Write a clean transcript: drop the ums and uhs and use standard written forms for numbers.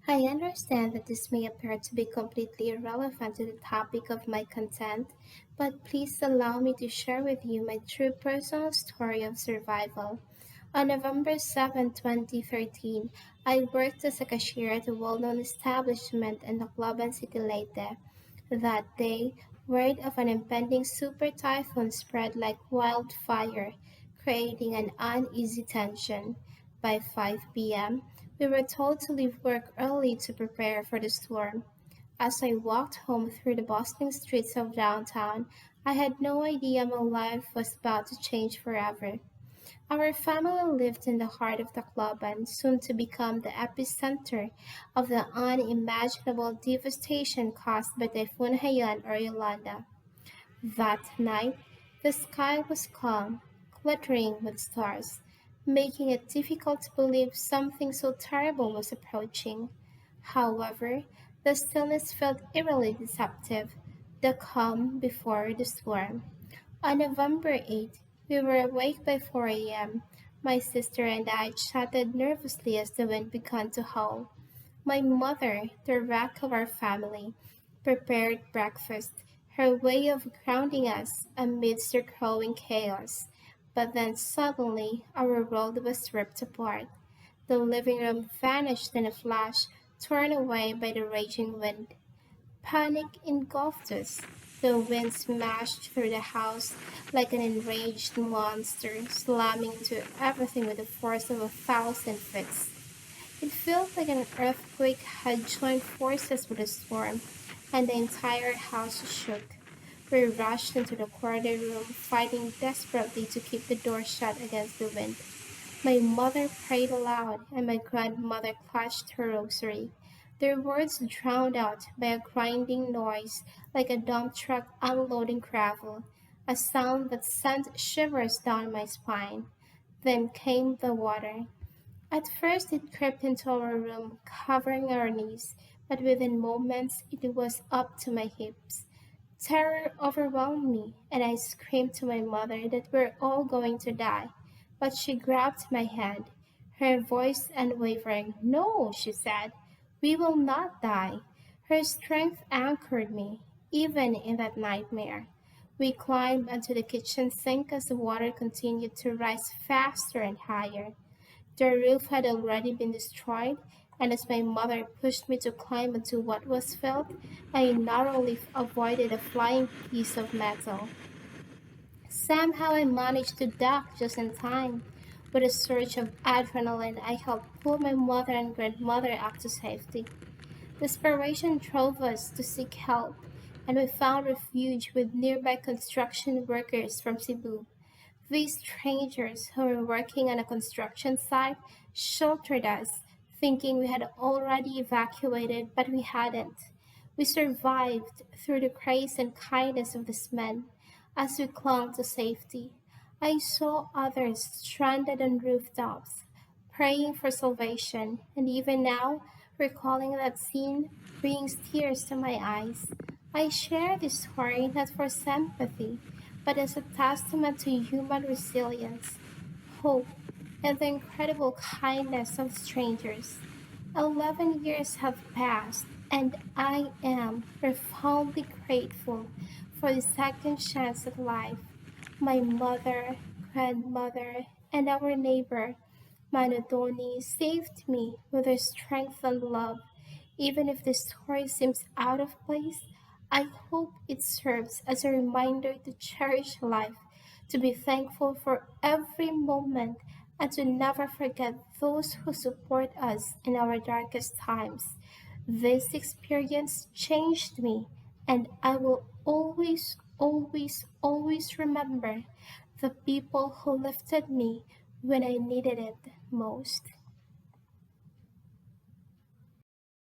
I understand that this may appear to be completely irrelevant to the topic of my content, but please allow me to share with you my true personal story of survival. On November 7, 2013, I worked as a cashier at a well-known establishment in Tacloban City, Leyte. That day, word of an impending super typhoon spread like wildfire, creating an uneasy tension. By 5 p.m., we were told to leave work early to prepare for the storm. As I walked home through the bustling streets of downtown, I had no idea my life was about to change forever. Our family lived in the heart of Tacloban, soon to become the epicenter of the unimaginable devastation caused by Typhoon Haiyan or Yolanda. That night, the sky was calm, glittering with stars, making it difficult to believe something so terrible was approaching. However, the stillness felt eerily deceptive, the calm before the storm. On November 8th, we were awake by 4 a.m. My sister and I chatted nervously as the wind began to howl. My mother, the rock of our family, prepared breakfast, her way of grounding us amidst the growing chaos. But then suddenly our world was ripped apart. The living room vanished in a flash, torn away by the raging wind. Panic engulfed us. The wind smashed through the house like an enraged monster, slamming into everything with the force of 1,000 fists. It felt like an earthquake had joined forces with the storm, and the entire house shook. We rushed into the corridor room, fighting desperately to keep the door shut against the wind. My mother prayed aloud, and my grandmother clutched her rosary, their words drowned out by a grinding noise like a dump truck unloading gravel, a sound that sent shivers down my spine. Then came the water. At first it crept into our room, covering our knees, but within moments it was up to my hips. Terror overwhelmed me, and I screamed to my mother that we're all going to die. But she grabbed my hand, her voice unwavering. No, she said, we will not die. Her strength anchored me, even in that nightmare. We climbed onto the kitchen sink as the water continued to rise faster and higher. The roof had already been destroyed, and as my mother pushed me to climb onto what was filled, I narrowly avoided a flying piece of metal. Somehow I managed to duck just in time. With a surge of adrenaline, I helped pull my mother and grandmother up to safety. Desperation drove us to seek help, and we found refuge with nearby construction workers from Cebu. These strangers who were working on a construction site sheltered us, thinking we had already evacuated, but we hadn't. We survived through the grace and kindness of these men as we clung to safety. I saw others stranded on rooftops, praying for salvation, and even now, recalling that scene brings tears to my eyes. I share this story not for sympathy, but as a testament to human resilience, hope, and the incredible kindness of strangers. 11 years have passed, and I am profoundly grateful for the second chance at life. My mother, grandmother, and our neighbor, Manodoni, saved me with their strength and love. Even if the story seems out of place, I hope it serves as a reminder to cherish life, to be thankful for every moment, and to never forget those who support us in our darkest times. This experience changed me, and I will always, always, always remember the people who lifted me when I needed it most.